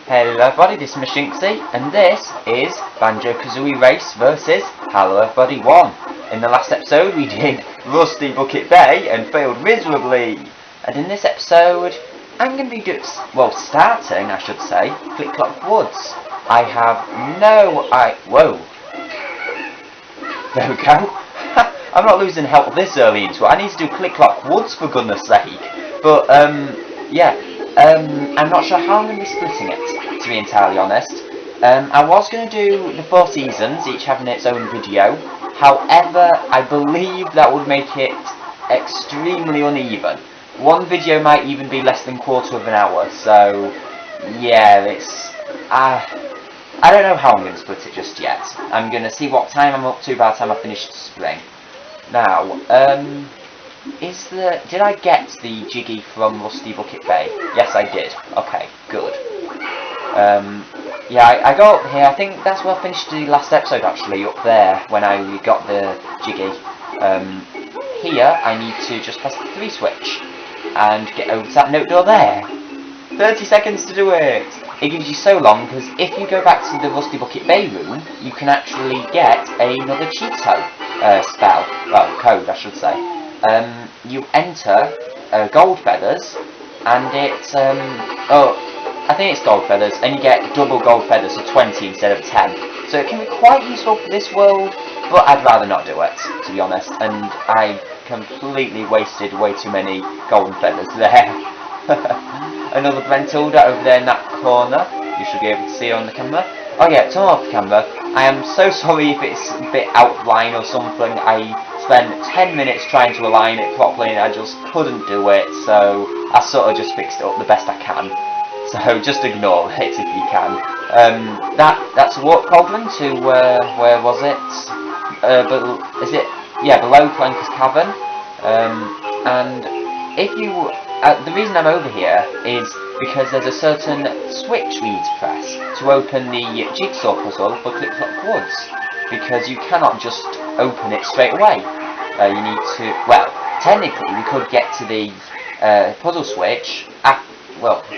Hello everybody, this is Mashinksy, and this is Banjo-Kazooie Race versus Halloeverybody1. In the last episode we did Rusty Bucket Bay and failed miserably. And in this episode, I'm going to be starting, I should say, Click Clock Woods. I have whoa. There we go. I'm not losing health this early into it. I need to do Click Clock Woods for goodness sake. But, yeah. I'm not sure how I'm going to be splitting it, to be entirely honest. I was going to do the 4 seasons, each having its own video. However, I believe that would make it extremely uneven. One video might even be less than a quarter of an hour, so yeah, I don't know how I'm going to split it just yet. I'm going to see what time I'm up to by the time I finish spring. Now, did I get the Jiggy from Rusty Bucket Bay? Yes, I did. Okay, good. Yeah, I go up here. I think that's where I finished the last episode, actually, up there, when I got the Jiggy. Here, I need to just press the 3 switch, and get over to that note door there. 30 seconds to do it! It gives you so long, because if you go back to the Rusty Bucket Bay room, you can actually get another Cheeto spell. Well, code, I should say. You enter gold feathers, and it's I think it's gold feathers, and you get double gold feathers, so 20 instead of 10. So it can be quite useful for this world, but I'd rather not do it, to be honest. And I completely wasted way too many golden feathers there. Another Brentilda over there in that corner. You should be able to see her on the camera. Oh yeah, turn off the camera. I am so sorry if it's a bit out of line or something. I spent 10 minutes trying to align it properly and I just couldn't do it, so I sort of just fixed it up the best I can. So just ignore it if you can. That's a warp cauldron to where was it? Below Clanker's Cavern. And if you the reason I'm over here is because there's a certain switch we need to press to open the jigsaw puzzle for Click Clock Woods, because you cannot just open it straight away. You need to, well, technically we could get to the puzzle switch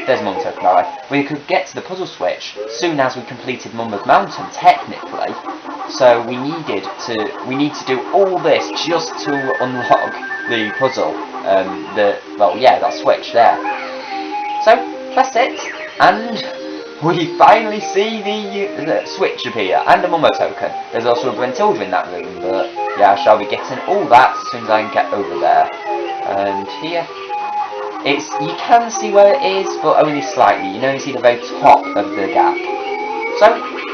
there's Mum's Token, alright. We could get to the puzzle switch soon as we completed Mum's Mountain, technically. So we need to do all this just to unlock the puzzle. That switch there. So, press it, and we finally see the switch appear, and a Mumbo token. There's also a Brentilda in that room, but yeah, I shall be getting all that as soon as I can get over there. And here, you can see where it is, but only slightly. You can only see the very top of the gap. So,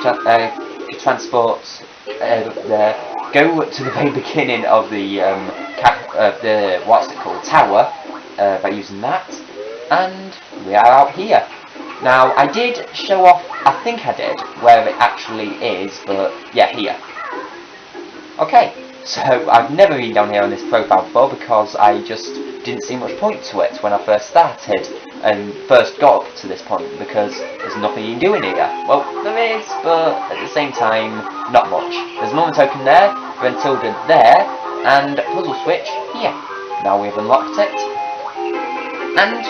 to transport there, go to the very beginning of the tower, by using that, and we are out here. Now, I did show off, I think I did, where it actually is, but yeah, here. Okay, so I've never been down here on this profile before because I just didn't see much point to it when I first started and first got up to this point, because there's nothing you can do in here. Well, there is, but at the same time, not much. There's a Moment Token there, Brentilda there, and puzzle switch here. Now we've unlocked it, and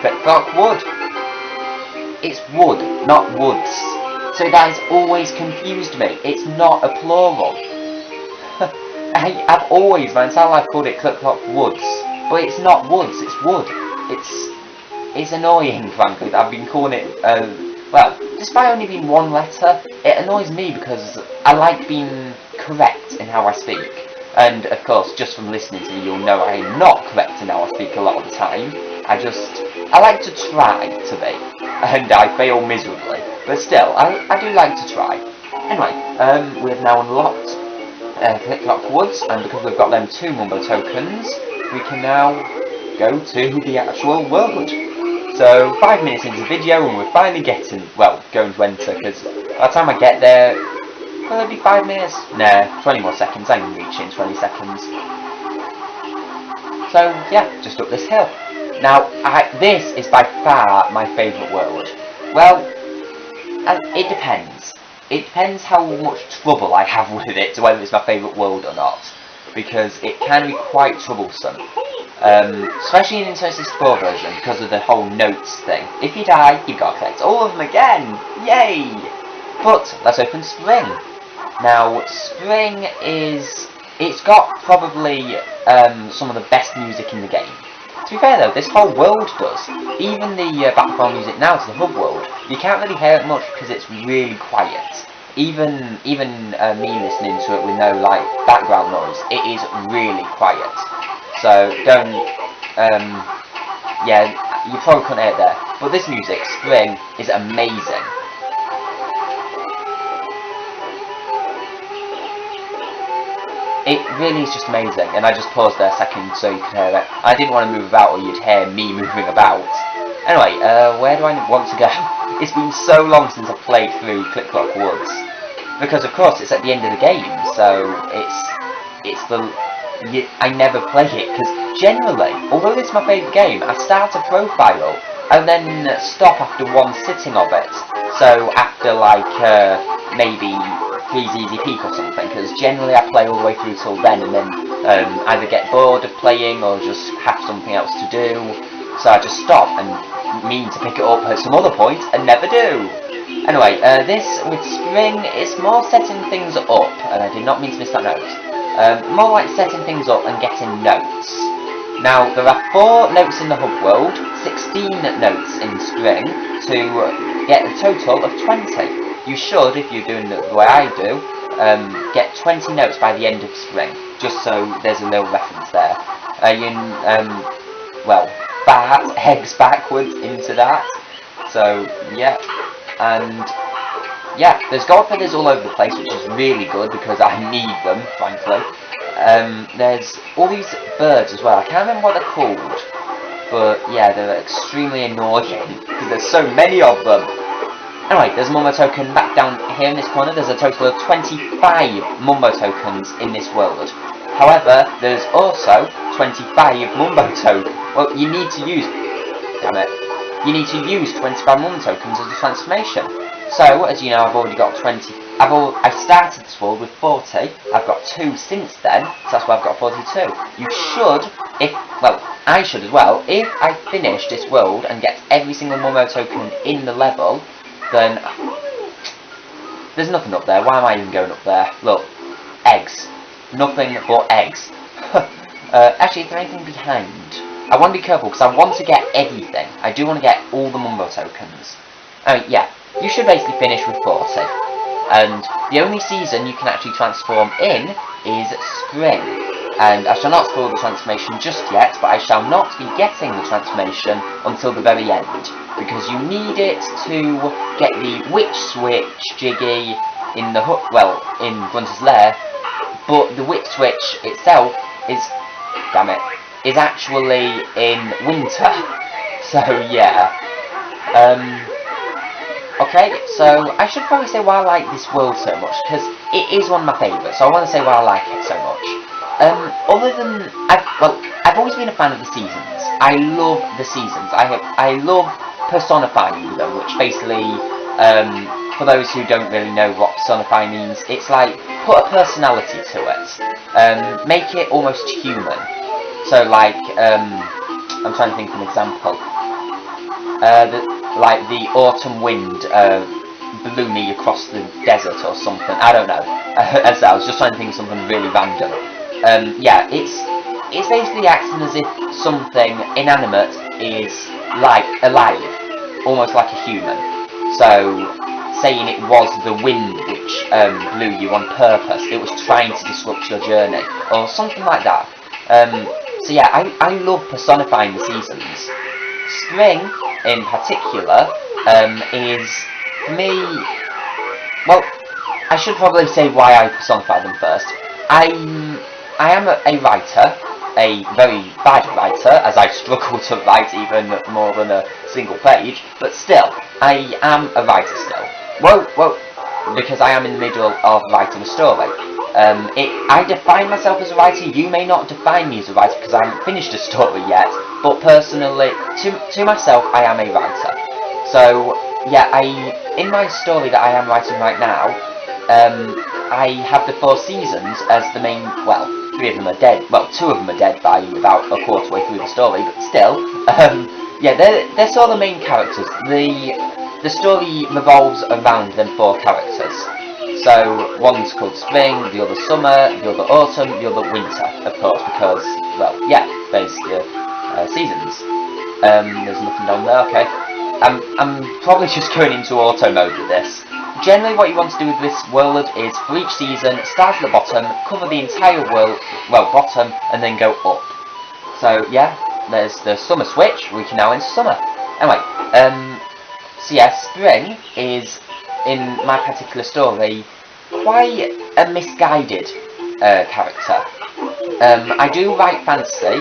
Click Clock Wood. It's wood, not woods. So that has always confused me. It's not a plural. I've always, my entire life, called it Click Clock Woods, but it's not woods. It's wood. It's annoying, frankly, that I've been calling it. Despite only being one letter, it annoys me because I like being correct in how I speak. And of course, just from listening to me, you'll know I am not correct in how I speak a lot of the time. I like to try to be, and I fail miserably. But still, I do like to try. Anyway, we have now unlocked Click Clock Woods, and because we've got them 2 Mumbo tokens, we can now go to the actual world. So, 5 minutes into the video, and we're finally going to enter, because by the time I get there, will it be 5 minutes? Nah, 20 more seconds. I can reach it in 20 seconds. So, yeah, just up this hill. Now, this is by far my favourite world. Well, it depends. It depends how much trouble I have with it, to whether it's my favourite world or not. because it can be quite troublesome. Especially in the Nintendo 64 version, because of the whole notes thing. If you die, you've got to collect all of them again! Yay! But, let's open Spring. Now, Spring is... It's got probably some of the best music in the game. To be fair though, this whole world does. Even the background music now to the hub world, you can't really hear it much because it's really quiet. Even me listening to it with no like background noise, it is really quiet. So don't, yeah, you probably couldn't hear it there. But this music, Spring, is amazing. It really is just amazing, and I just paused there a second so you could hear it. I didn't want to move about or you'd hear me moving about. Anyway, where do I want to go? It's been so long since I've played through Click Clock Woods. Because of course it's at the end of the game, so I never play it, because generally, although it's my favourite game, I start a profile and then stop after one sitting of it. So after like, maybe Freeze Easy Peak or something, because generally I play all the way through till then and then either get bored of playing or just have something else to do, so I just stop and mean to pick it up at some other point and never do. Anyway, this with Spring, it's more setting things up, and I did not mean to miss that note, more like setting things up and getting notes. Now, there are 4 notes in the hub world, 16 notes in Spring, to get a total of 20. You should, if you're doing it the way I do, get 20 notes by the end of Spring, just so there's a little reference there. Well, fat eggs backwards into that. So, yeah. And, yeah, there's gold feathers all over the place, which is really good, because I need them, frankly. There's all these birds as well. I can't remember what they're called, but, yeah, they're extremely annoying, because there's so many of them. Anyway, there's a Mumbo token back down here in this corner. There's a total of 25 Mumbo tokens in this world. However, there's also 25 Mumbo tokens. Well, you need to use... Damn it. You need to use 25 Mumbo tokens as a transformation. So, as you know, I've already got 20... I started this world with 40. I've got 2 since then, so that's why I've got 42. You should, well, I should as well, if I finish this world and get every single Mumbo token in the level, then there's nothing up there. Why am I even going up there? Look, eggs. Nothing but eggs. Actually, is there anything behind? I want to be careful because I want to get everything. I do want to get all the Mumbo tokens. Yeah, you should basically finish with 40. And the only season you can actually transform in is Spring. And I shall not spoil the transformation just yet, but I shall not be getting the transformation until the very end, because you need it to get the Witch Switch Jiggy in the in Grunty's Lair, but the Witch Switch itself is, damn it, is actually in winter. So yeah. Okay, so I should probably say why I like this world so much, because it is one of my favourites, so I want to say why I like it so much. Other than, I've always been a fan of the seasons. I love the seasons. I love personifying them, which basically, for those who don't really know what personify means, it's like, put a personality to it. Make it almost human. So like, I'm trying to think of an example. Like the autumn wind blew me across the desert or something. I don't know. As I was just trying to think of something really random. Yeah, it's basically acting as if something inanimate is like alive, almost like a human. So, saying it was the wind which blew you on purpose, it was trying to disrupt your journey, or something like that. So yeah, I love personifying the seasons. Spring, in particular, is, for me, well, I should probably say why I personify them first. I am a writer, a very bad writer, as I struggle to write even more than a single page, but still, I am a writer still. Well, because I am in the middle of writing a story. I define myself as a writer. You may not define me as a writer because I haven't finished a story yet, but personally, to myself, I am a writer. So, yeah, in my story that I am writing right now, I have the 4 seasons as the main, well, 3 of them are dead. Well, 2 of them are dead by about a quarter way through the story, but still, yeah, they're sort of the main characters. The story revolves around them 4 characters. So, one's called Spring, the other Summer, the other Autumn, the other Winter, of course, because, well, yeah, there's the seasons. There's nothing down there, okay. I'm probably just going into auto mode with this. Generally what you want to do with this world is, for each season, start at the bottom, cover the entire world, well, bottom, and then go up. So, yeah, there's the summer switch, we can now enter summer. Anyway, so yeah, Spring is, in my particular story, quite a misguided character. I do write fantasy,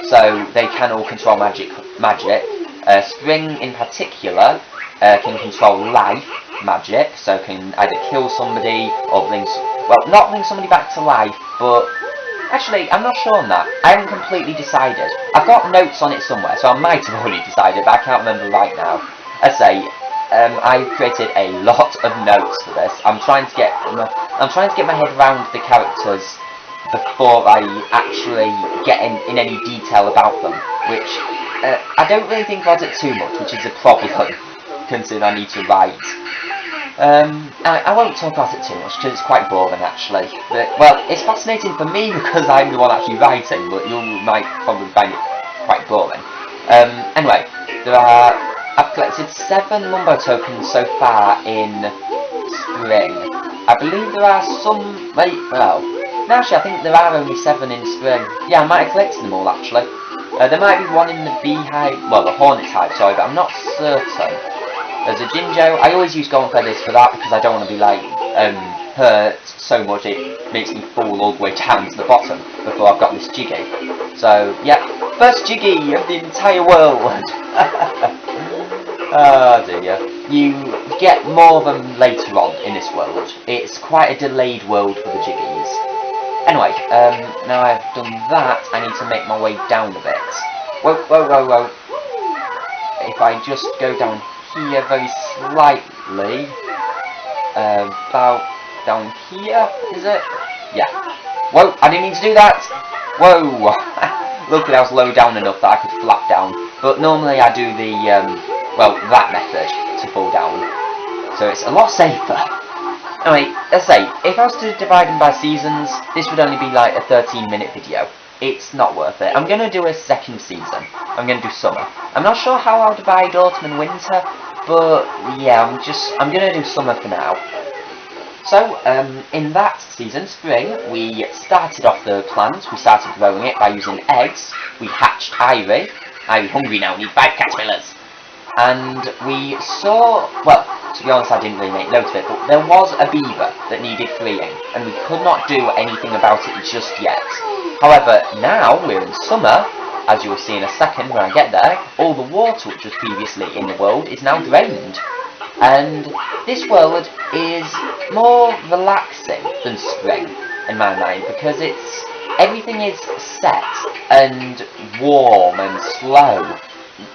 so they can all control magic. Spring, in particular, can control life magic, so can either kill somebody or bring, well, not bring somebody back to life, but actually, I'm not sure on that. I haven't completely decided. I've got notes on it somewhere, so I might have already decided, but I can't remember right now. I say, I've created a lot of notes for this. I'm trying to get my head around the characters before I actually get in any detail about them, which I don't really think about it too much, which is a problem, considering I need to write. I won't talk about it too much, because it's quite boring, actually. But, well, it's fascinating for me, because I'm the one actually writing, but you might probably find it quite boring. Anyway, I've collected 7 Mumbo tokens so far in Spring. I believe there are some, well, no, actually, I think there are only 7 in Spring. Yeah, I might have collected them all, actually. There might be 1 in the beehive, well, the hornet's hive, sorry, but I'm not certain. There's a Jinjo. I always use golden feathers for that because I don't want to be, like, hurt so much it makes me fall all the way down to the bottom before I've got this Jiggy. So, yeah, first Jiggy of the entire world! Oh dear. You get more of them later on in this world. It's quite a delayed world for the Jiggies. Anyway, now I've done that, I need to make my way down a bit. Whoa, whoa, whoa, whoa. If I just go down here very slightly, about down here, is it? Yeah. Whoa, I didn't mean to do that! Whoa! Luckily I was low down enough that I could flap down. But normally I do the, well, that method to fall down. So it's a lot safer. Anyway, let's say, if I was to divide them by seasons, this would only be like a 13-minute video. It's not worth it. I'm going to do a second season. I'm going to do summer. I'm not sure how I'll divide autumn and winter, but yeah, I'm going to do summer for now. So, in that season, spring, we started off the plant. We started growing it by using eggs. We hatched Ivy. I'm hungry now, need 5 caterpillars. And we saw, well, to be honest I didn't really make note of it, but there was a beaver that needed freeing, and we could not do anything about it just yet. However, now we're in summer, as you will see in a second when I get there, all the water which was previously in the world is now drained. And this world is more relaxing than spring, in my mind, because everything is set and warm and slow.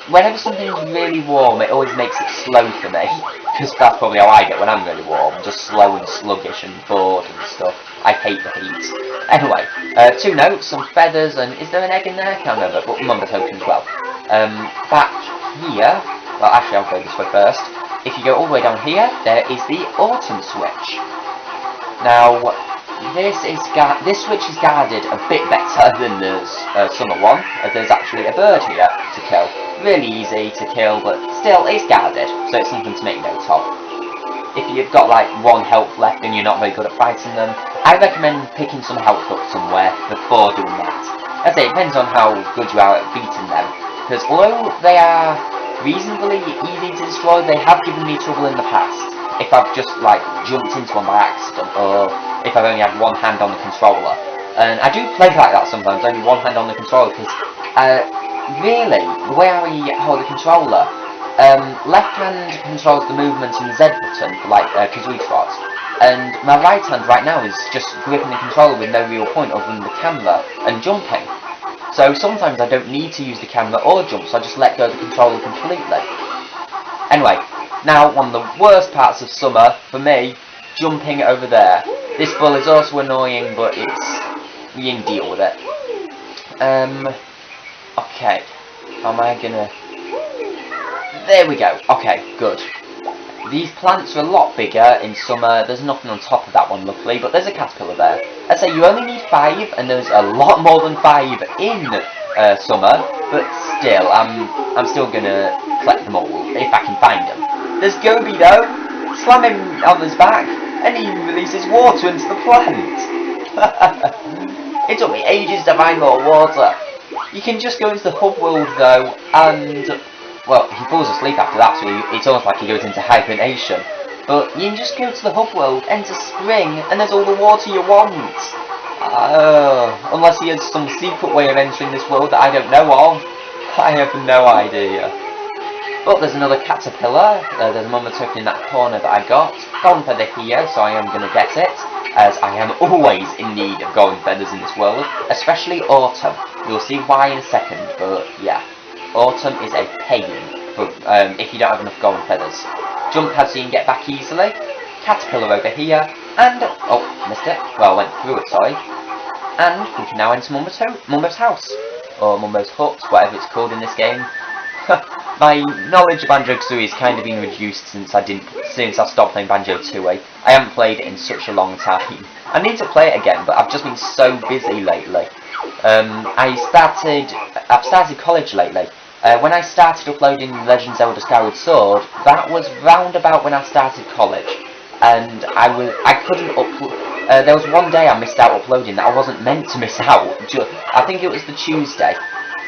Whenever something's really warm, it always makes it slow for me, because that's probably how I get when I'm really warm, just slow and sluggish and bored and stuff. I hate the heat. Anyway, 2 notes, some feathers, and is there an egg in there? I can't remember, but Mumbo token as well. Back here, well actually I'll go this way first. If you go all the way down here, there is the autumn switch. Now, this switch is guarded a bit better than the summer one, as there's actually a bird here to kill. Really easy to kill, but still, it's guarded, so it's something to make note of. If you've got like 1 health left and you're not very good at fighting them, I recommend picking some health up somewhere before doing that. I'd say it depends on how good you are at beating them, because although they are reasonably easy to destroy, they have given me trouble in the past. If I've just, like, jumped into one by accident, or if I've only had 1 hand on the controller. And I do play like that sometimes, only 1 hand on the controller, because, really, the way I hold the controller, left hand controls the movement and the Z button for, like, Kazooie Trot, and my right hand right now is just gripping the controller with no real point other than the camera and jumping. So sometimes I don't need to use the camera or jump, so I just let go of the controller completely. Anyway, now one of the worst parts of summer, for me, jumping over there. This bull is also annoying, but it's you can deal with it. Okay. How am I gonna... There we go. Okay, good. These plants are a lot bigger in summer. There's nothing on top of that one, luckily, but there's a caterpillar there. I'd say you only need 5, and there's a lot more than 5 in summer, but still, I'm still gonna collect them all, if I can find them. There's Gobi, though, slamming on his back, and he releases water into the plant. It took me ages to find more water. You can just go into the hub world, though, and... Well, he falls asleep after that, so it's almost like he goes into hibernation. But you can just go to the hub world, enter spring, and there's all the water you want. Unless he has some secret way of entering this world that I don't know of. I have no idea. But there's another caterpillar. There's a mumbo token in that corner that I got. Golden feather here, so I am going to get it, as I am always in need of golden feathers in this world, especially autumn. You'll see why in a second, but yeah. Autumn is a pain for, if you don't have enough golden feathers. Jump pad so you can get back easily. Caterpillar over here, and... Oh, missed it. Well, I went through it, sorry. And we can now enter Mumbo's house. Or Mumbo's hut, whatever it's called in this game. My knowledge of Banjo-Kazooie has kind of been reduced since I stopped playing Banjo-Tooie. I haven't played it in such a long time. I need to play it again, but I've just been so busy lately. I've started college lately. When I started uploading Legend of Zelda Skyward Sword, that was round about when I started college, and I couldn't upload. There was one day I missed out uploading that I wasn't meant to miss out. I think it was the Tuesday.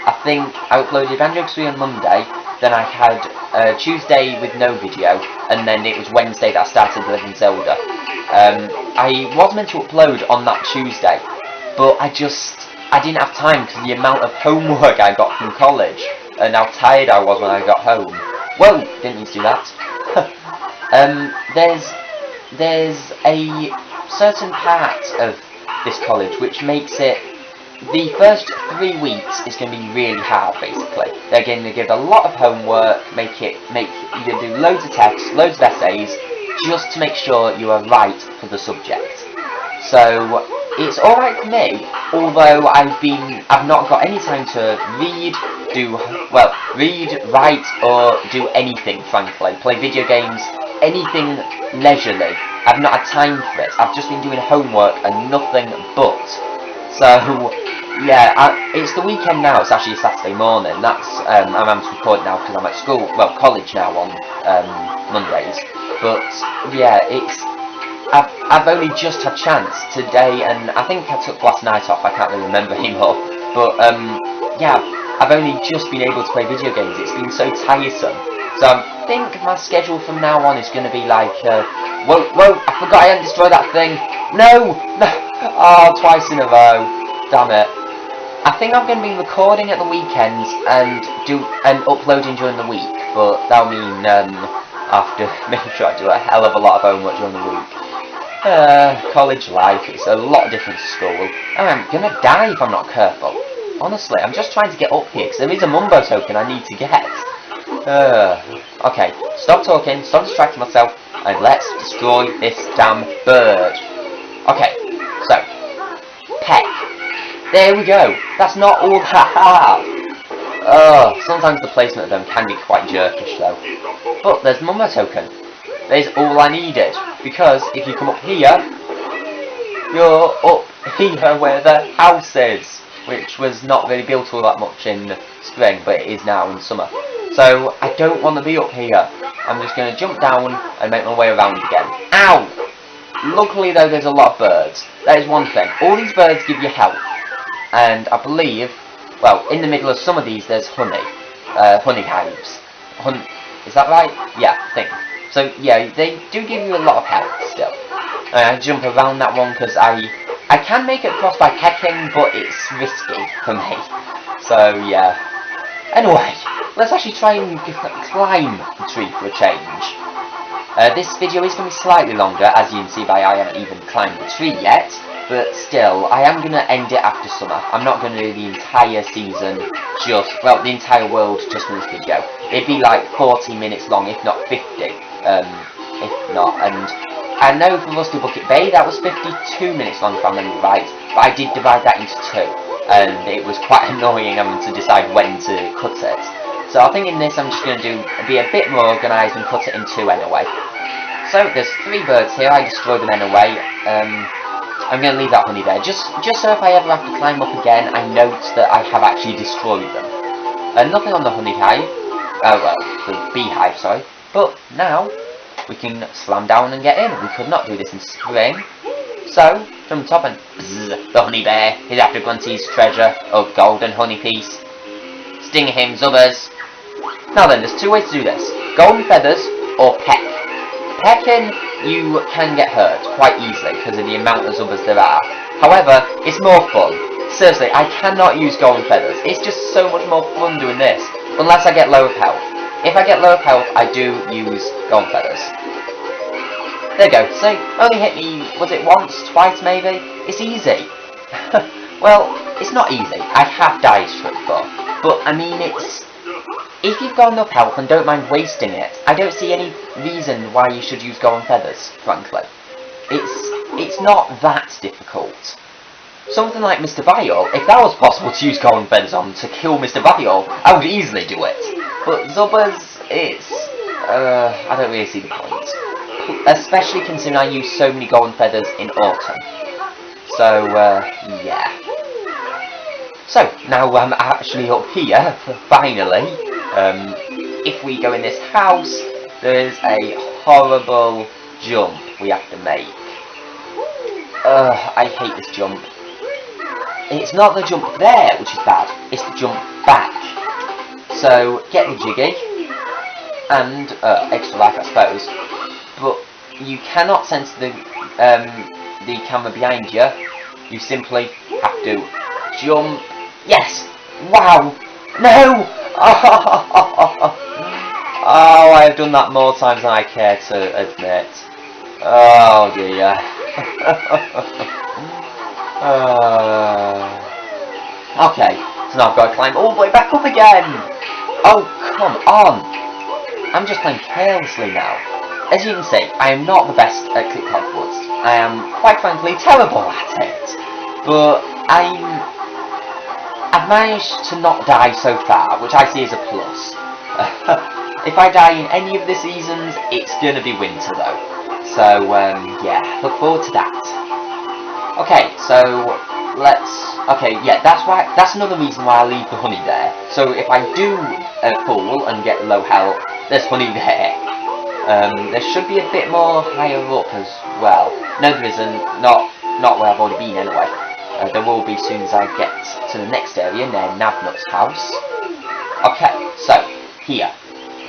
I think I uploaded Banjo-Kazooie on Monday, then I had Tuesday with no video, and then it was Wednesday that I started Legend of Zelda. I was meant to upload on that Tuesday, but I didn't have time because of the amount of homework I got from college, and how tired I was when I got home. Whoa, didn't need to do that. There's a certain part of this college which makes it, the first 3 weeks is going to be really hard, basically. They're going to give a lot of homework, you're going to do loads of tests, loads of essays, just to make sure you are right for the subject. So, it's alright for me, although I've not got any time to read, write, or do anything, frankly. Play video games, anything leisurely. I've not had time for it. I've just been doing homework and nothing but. So, yeah, it's the weekend now. It's actually a Saturday morning. That's, I'm having to record it now because I'm at school, well, college now on Mondays. But, yeah, I've only just had chance today, and I think I took last night off. I can't really remember anymore. But, yeah, I've only just been able to play video games. It's been so tiresome. So I think my schedule from now on is going to be like, whoa, I forgot I hadn't destroyed that thing. No! Oh, twice in a row. Damn it. I think I'm going to be recording at the weekends and uploading during the week, but that'll mean I have to make sure I do a hell of a lot of homework during the week. College life, it's a lot different to school. I'm going to die if I'm not careful. Honestly, I'm just trying to get up here, because there is a Mumbo token I need to get. Okay, stop talking, stop distracting myself, and let's destroy this damn bird. Okay, so, peck. There we go. That's not all that have. Sometimes the placement of them can be quite jerkish though. But there's Mumbo token. There's all I needed, because if you come up here, you're up here where the house is, which was not really built all that much in spring, but it is now in summer. So, I don't want to be up here. I'm just going to jump down and make my way around again. Ow! Luckily though, there's a lot of birds. That is one thing. All these birds give you health. And I believe, well, in the middle of some of these, there's honey. Honey hives. Is that right? Yeah, I think. So, yeah, they do give you a lot of health still. I jump around that one because I can make it across by pecking, but it's risky for me. So, yeah. Anyway, let's actually try and climb the tree for a change. This video is going to be slightly longer, as you can see by I haven't even climbed the tree yet, but still, I am going to end it after summer. I'm not going to do the entire season, the entire world just for this video. It'd be like 40 minutes long, if not 50, if not, and I know for Rusty Bucket Bay that was 52 minutes long if I remember right, but I did divide that into 2, and it was quite annoying having to decide when to cut it. So I think in this I'm just going to be a bit more organised and cut it in 2 anyway. So there's 3 birds here, I destroyed them anyway. I'm going to leave that honey there, just so if I ever have to climb up again, I note that I have actually destroyed them. Nothing on the honey hive, well, the beehive, sorry, but now we can slam down and get in. We could not do this in spring. So, from the top and bzz, the honey bear is after Grunty's treasure of golden honey piece. Sting him, zubbers. Now then, there's 2 ways to do this. Golden feathers or peck. Pecking, you can get hurt quite easily because of the amount of zubbers there are. However, it's more fun. Seriously, I cannot use golden feathers. It's just so much more fun doing this. Unless I get low of health. If I get low of health, I do use golden feathers. There you go. So, only hit me, was it once, twice maybe? It's easy. Well, it's not easy. I have died to it before. But, I mean, it's... If you've got enough health and don't mind wasting it, I don't see any reason why you should use golden feathers, frankly. It's not that difficult. Something like Mr. Viol, if that was possible to use golden feathers on to kill Mr. Viol, I would easily do it. But Zubbers, it's... I don't really see the point. Especially considering I use so many golden feathers in autumn. So, yeah. So, now I'm actually up here, finally. If we go in this house, there's a horrible jump we have to make. I hate this jump. It's not the jump there which is bad, it's the jump back. So, get the jiggy, and extra life I suppose, but you cannot sense the camera behind you. You simply have to jump. Yes! Wow! No! Oh, I have done that more times than I care to admit. Oh dear. Okay, so now I've got to climb all the way back up again! Oh, come on! I'm just playing carelessly now. As you can see, I am not the best at Click Clock Woods. I am, quite frankly, terrible at it. But I've managed to not die so far, which I see as a plus. If I die in any of the seasons, it's gonna be winter though. So, yeah, look forward to that. Okay, so that's another reason why I leave the honey there. So if I do fall and get low health, there's honey there. There should be a bit more higher up as well. No, there isn't. Not where I've already been anyway. There will be soon as I get to the next area near Navnut's house. Okay, so here.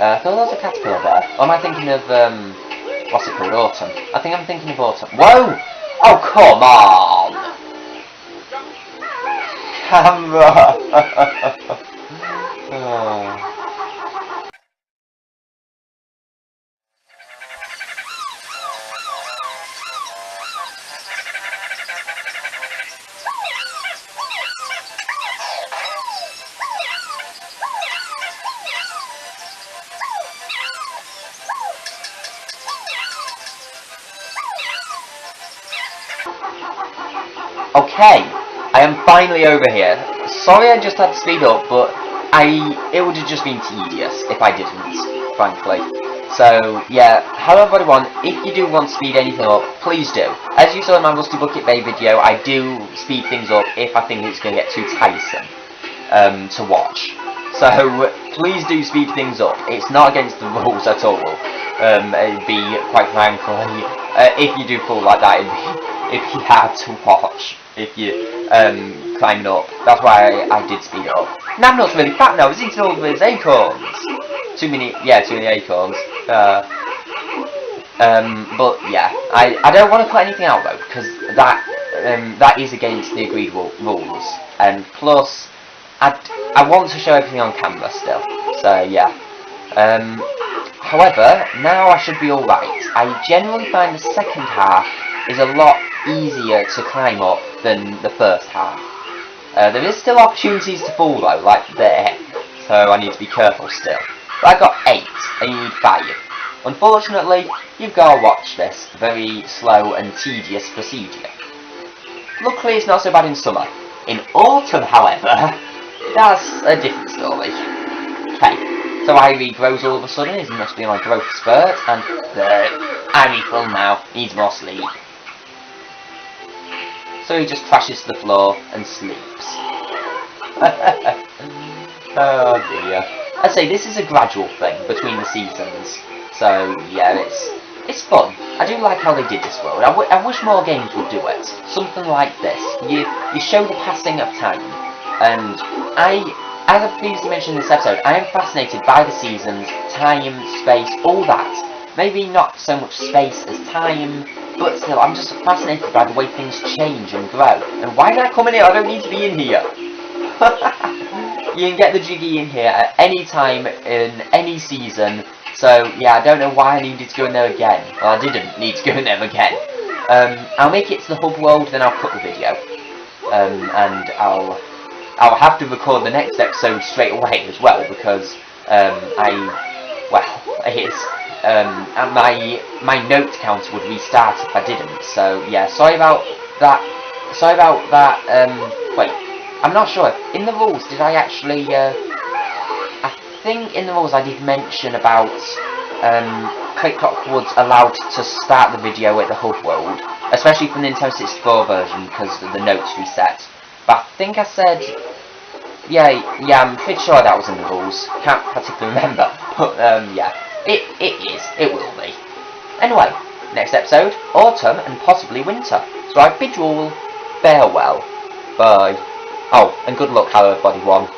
I thought there was a caterpillar there. Or am I thinking of what's it called? Autumn. I think I'm thinking of autumn. Whoa! Oh come on! Camera! Oh. Okay, I am finally over here. Sorry I just had to speed up, but it would have just been tedious if I didn't, frankly. So, yeah, Halloeverybody1, if you do want to speed anything up, please do. As you saw in my Rusty Bucket Bay video, I do speed things up if I think it's going to get too tiresome to watch. So, please do speed things up. It's not against the rules at all. It'd be, quite frankly, if you do fall like that, it'd be hard to watch if you climbing up. That's why I did speed it up. Navnut's really fat now. He's eating all of his acorns. Too many acorns. But yeah, I don't want to put anything out though because that is against the agreed rules. And plus, I want to show everything on camera still. So yeah. However, now I should be alright. I generally find the second half is a lot easier to climb up than the first half. There is still opportunities to fall though, like there, so I need to be careful still. But I got 8, and you need 5. Unfortunately, you've got to watch this very slow and tedious procedure. Luckily, it's not so bad in summer. In autumn, however, that's a different story. Okay, so Ivy grows all of a sudden, it must be my growth spurt, and Ivy full now, needs more sleep. So he just crashes to the floor and sleeps. Oh dear. I'd say this is a gradual thing between the seasons, so yeah, it's fun. I do like how they did this world. I wish more games would do it. Something like this. You show the passing of time, and as I previously mentioned in this episode, I am fascinated by the seasons, time, space, all that. Maybe not so much space as time, but still, I'm just fascinated by the way things change and grow. And why did I come in here? I don't need to be in here. You can get the Jiggy in here at any time in any season. So yeah, I don't know why I needed to go in there again. Well, I didn't need to go in there again. I'll make it to the hub world, then I'll cut the video, and I'll have to record the next episode straight away as well, because my note counter would restart if I didn't. So yeah, sorry about that. Wait, I'm not sure. In the rules, did I actually? I think in the rules I did mention about Click Clock was allowed to start the video at the hub world, especially for the Nintendo 64 version because the notes reset. But I think I said, yeah, I'm pretty sure that was in the rules. Can't particularly remember, but yeah, it will be. Anyway, next episode, autumn and possibly winter. So I bid you all farewell. Bye. Oh, and good luck, Halloeverybody1.